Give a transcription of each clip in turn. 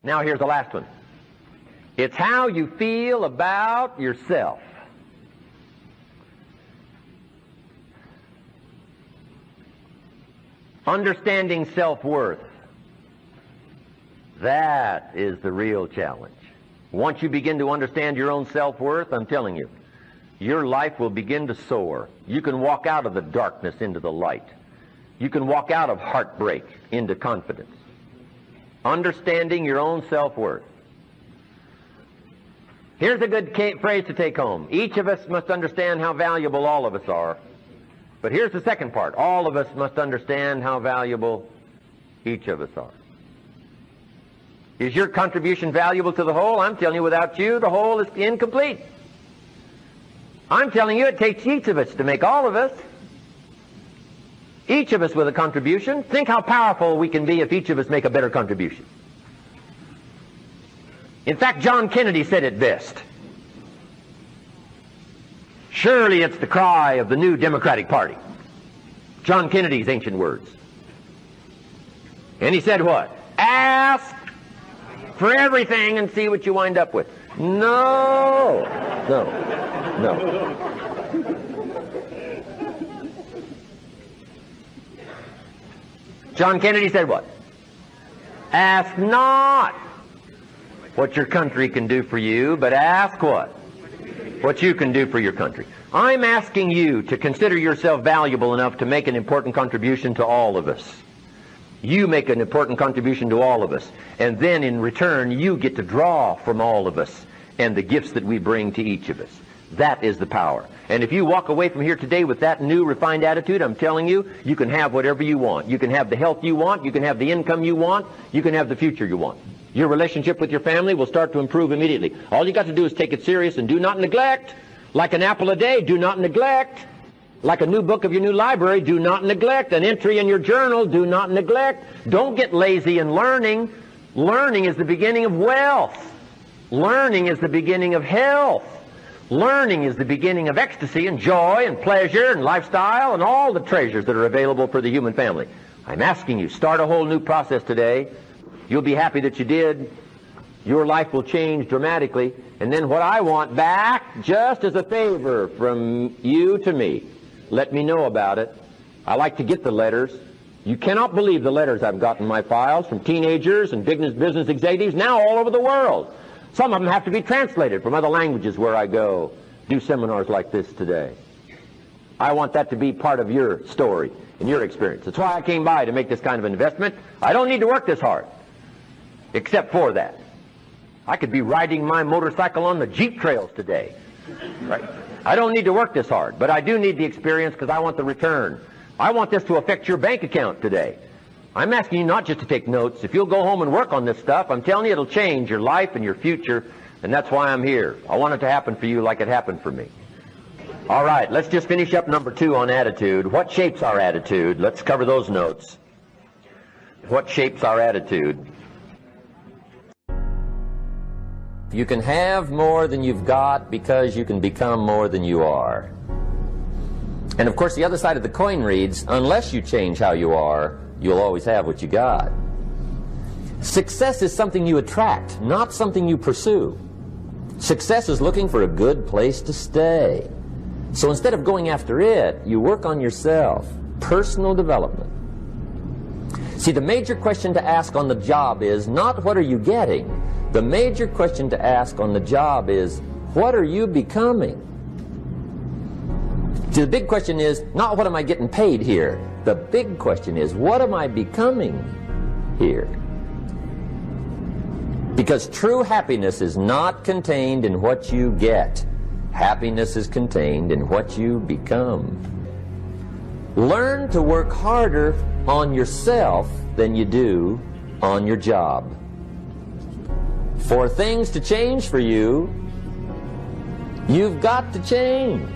Now here's the last one. It's how you feel about yourself. Understanding self-worth. That is the real challenge. Once you begin to understand your own self-worth, I'm telling you, your life will begin to soar. You can walk out of the darkness into the light. You can walk out of heartbreak into confidence. Understanding your own self-worth. Here's a good phrase to take home. Each of us must understand how valuable all of us are. But here's the second part. All of us must understand how valuable each of us are. Is your contribution valuable to the whole? I'm telling you, without you, the whole is incomplete. I'm telling you, it takes each of us to make all of us. Each of us with a contribution. Think how powerful we can be if each of us make a better contribution. In fact, John Kennedy said it best. Surely it's the cry of the new Democratic Party. John Kennedy's ancient words. And he said what? Ask for everything and see what you wind up with. No. John Kennedy said what? Ask not what your country can do for you, but ask what? What you can do for your country. I'm asking you to consider yourself valuable enough to make an important contribution to all of us. You make an important contribution to all of us, and then in return you get to draw from all of us and the gifts that we bring to each of us. That is the power. And if you walk away from here today with that new refined attitude, I'm telling you, you can have whatever you want. You can have the health you want, you can have the income you want, you can have the future you want. Your relationship with your family will start to improve immediately. All you got to do is take it serious and do not neglect. Like an apple a day, do not neglect. Like a new book of your new library, do not neglect. An entry in your journal, do not neglect. Don't get lazy in learning. Learning is the beginning of wealth. Learning is the beginning of health. Learning is the beginning of ecstasy and joy and pleasure and lifestyle and all the treasures that are available for the human family. I'm asking you, start a whole new process today. You'll be happy that you did. Your life will change dramatically. And then what I want back, just as a favor from you to me, let me know about it. I like to get the letters. You cannot believe the letters I've got in my files from teenagers and business executives now all over the world. Some of them have to be translated from other languages where I go do seminars like this today. I want that to be part of your story and your experience. That's why I came by to make this kind of investment. I don't need to work this hard, except for that. I could be riding my motorcycle on the Jeep trails today. Right? I don't need to work this hard, but I do need the experience because I want the return. I want this to affect your bank account today. I'm asking you not just to take notes. If you'll go home and work on this stuff, I'm telling you it'll change your life and your future, and that's why I'm here. I want it to happen for you like it happened for me. All right, let's just finish up number 2 on attitude. What shapes our attitude? Let's cover those notes. What shapes our attitude? You can have more than you've got because you can become more than you are. And of course the other side of the coin reads, unless you change how you are, you'll always have what you got. Success is something you attract, not something you pursue. Success is looking for a good place to stay. So instead of going after it, you work on yourself. Personal development. See, the major question to ask on the job is not what are you getting? The major question to ask on the job is what are you becoming? See, the big question is not what am I getting paid here? The big question is what am I becoming here? Because true happiness is not contained in what you get. Happiness is contained in what you become. Learn to work harder on yourself than you do on your job. For things to change for you, you've got to change.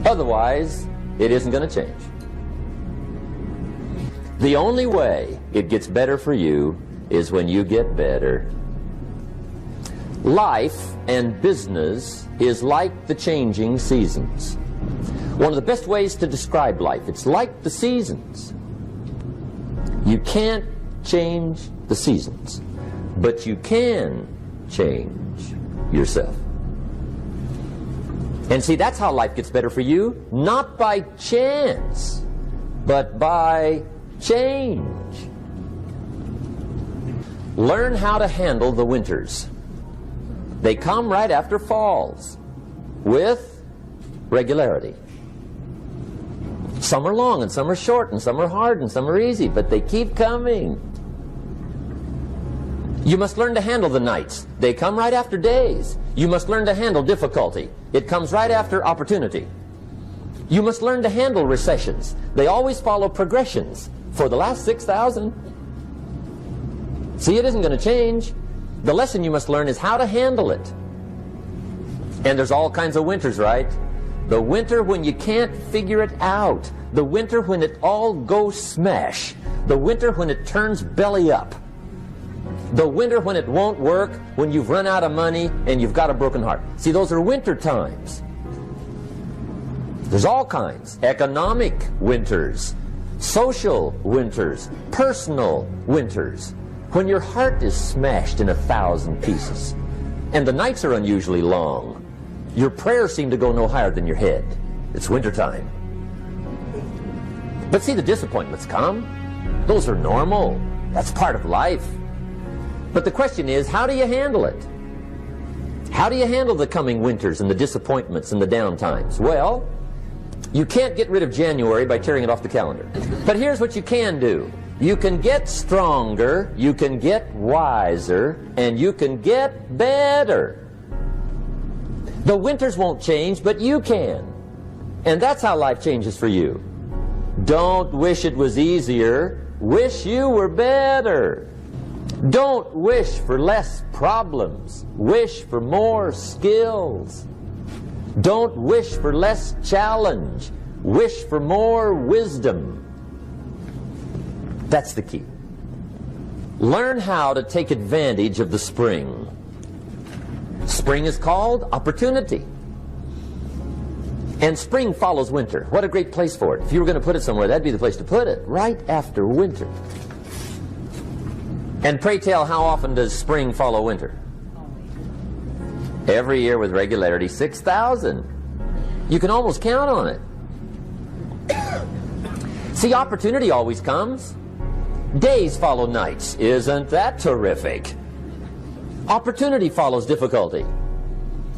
Otherwise, it isn't going to change. The only way it gets better for you is when you get better. Life and business is like the changing seasons. One of the best ways to describe life, it's like the seasons. You can't change the seasons, but you can change yourself. And see, that's how life gets better for you, not by chance, but by change. Learn how to handle the winters. They come right after falls, with regularity. Some are long and some are short and some are hard and some are easy, but they keep coming. You must learn to handle the nights. They come right after days. You must learn to handle difficulty. It comes right after opportunity. You must learn to handle recessions. They always follow progressions for the last 6,000. See, it isn't going to change. The lesson you must learn is how to handle it. And there's all kinds of winters, right? The winter when you can't figure it out. The winter when it all goes smash. The winter when it turns belly up. The winter when it won't work, when you've run out of money and you've got a broken heart. See, those are winter times. There's all kinds. Economic winters, social winters, personal winters. When your heart is smashed in 1,000 pieces and the nights are unusually long, your prayers seem to go no higher than your head. It's wintertime. But see, the disappointments come. Those are normal. That's part of life. But the question is, how do you handle it? How do you handle the coming winters and the disappointments and the downtimes? Well, you can't get rid of January by tearing it off the calendar. But here's what you can do. You can get stronger, you can get wiser, and you can get better. The winters won't change, but you can. And that's how life changes for you. Don't wish it was easier. Wish you were better. Don't wish for less problems. Wish for more skills. Don't wish for less challenge. Wish for more wisdom. That's the key. Learn how to take advantage of the spring. Spring is called opportunity. And spring follows winter. What a great place for it. If you were going to put it somewhere, that'd be the place to put it, right after winter. And pray tell, how often does spring follow winter? Every year with regularity, 6,000. You can almost count on it. See, opportunity always comes. Days follow nights. Isn't that terrific? Opportunity follows difficulty.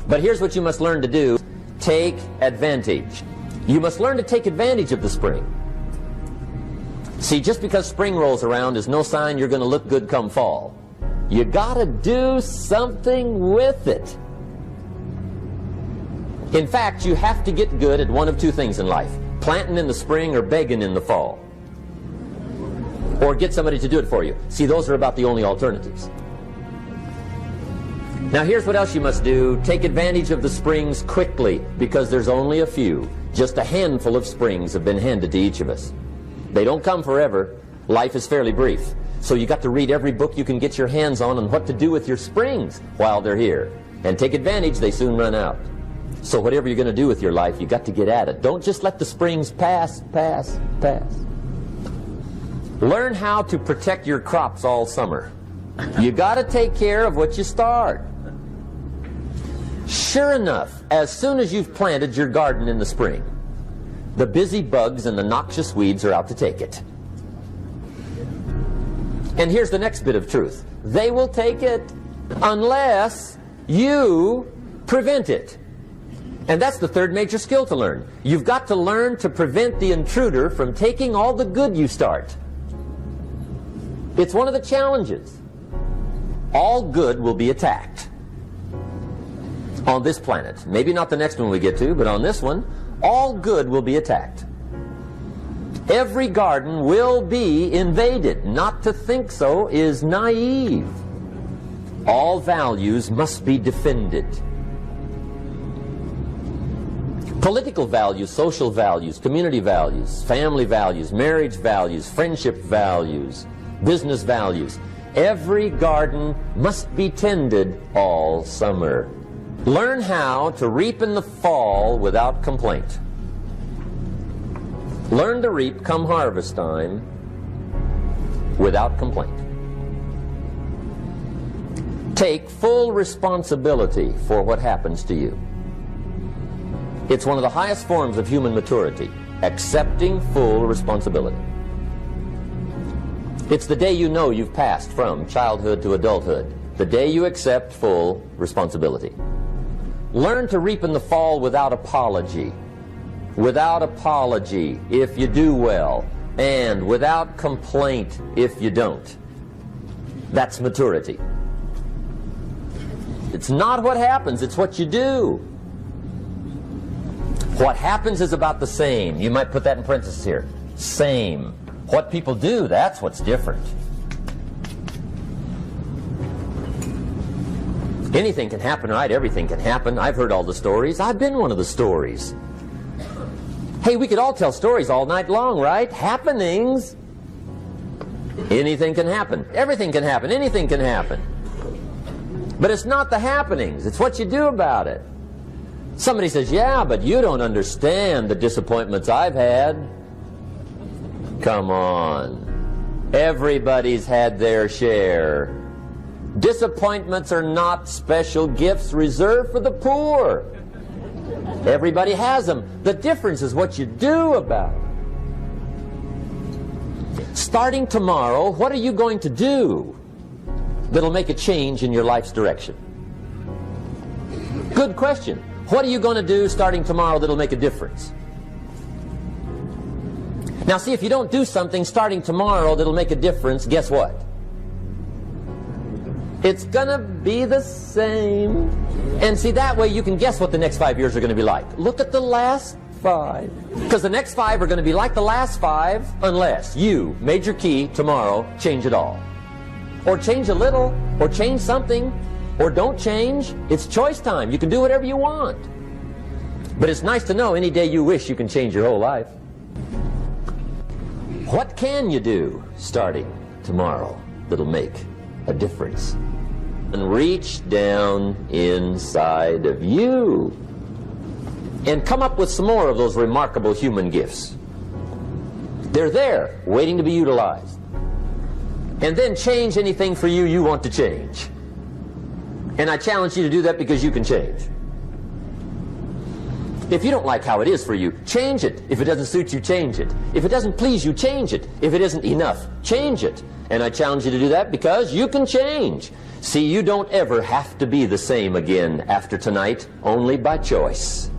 But here's what you must learn to do. Take advantage. You must learn to take advantage of the spring. See, just because spring rolls around is no sign you're going to look good come fall. You got to do something with it. In fact, you have to get good at one of two things in life. Planting in the spring or begging in the fall. Or get somebody to do it for you. See, those are about the only alternatives. Now here's what else you must do. Take advantage of the springs quickly, because there's only a few. Just a handful of springs have been handed to each of us. They don't come forever. Life is fairly brief. So you got to read every book you can get your hands on what to do with your springs while they're here. And take advantage, they soon run out. So whatever you're going to do with your life, you got to get at it. Don't just let the springs pass. Learn how to protect your crops all summer. You got to take care of what you start. Sure enough, as soon as you've planted your garden in the spring, the busy bugs and the noxious weeds are out to take it. And here's the next bit of truth. They will take it unless you prevent it. And that's the third major skill to learn. You've got to learn to prevent the intruder from taking all the good you start. It's one of the challenges. All good will be attacked on this planet. Maybe not the next one we get to, but on this one, all good will be attacked. Every garden will be invaded. Not to think so is naive. All values must be defended. Political values, social values, community values, family values, marriage values, friendship values, business values. Every garden must be tended all summer. Learn how to reap in the fall without complaint. Learn to reap come harvest time without complaint. Take full responsibility for what happens to you. It's one of the highest forms of human maturity, accepting full responsibility. It's the day you know you've passed from childhood to adulthood, the day you accept full responsibility. Learn to reap in the fall without apology. Without apology if you do well, and without complaint if you don't. That's maturity. It's not what happens, it's what you do. What happens is about the same. You might put that in parentheses here. Same. What people do, that's what's different. Anything can happen, right? Everything can happen. I've heard all the stories. I've been one of the stories. Hey, we could all tell stories all night long, right? Happenings. Anything can happen. Everything can happen. Anything can happen. But it's not the happenings. It's what you do about it. Somebody says, yeah, but you don't understand the disappointments I've had. Come on. Everybody's had their share. Disappointments are not special gifts reserved for the poor. Everybody has them. The difference is what you do about it. Starting tomorrow, what are you going to do that'll make a change in your life's direction? Good question. What are you going to do starting tomorrow that'll make a difference? Now see, if you don't do something starting tomorrow that'll make a difference, guess what? It's going to be the same. And see, that way you can guess what the next 5 years are going to be like. Look at the last 5. Because the next 5 are going to be like the last 5 unless you, major key, tomorrow, change it all. Or change a little, or change something, or don't change. It's choice time. You can do whatever you want. But it's nice to know any day you wish you can change your whole life. What can you do starting tomorrow that'll make a difference? And reach down inside of you and come up with some more of those remarkable human gifts. They're there, waiting to be utilized. And then change anything for you you want to change. And I challenge you to do that because you can change. If you don't like how it is for you, change it. If it doesn't suit you, change it. If it doesn't please you, change it. If it isn't enough, change it. And I challenge you to do that because you can change. See, you don't ever have to be the same again after tonight, only by choice.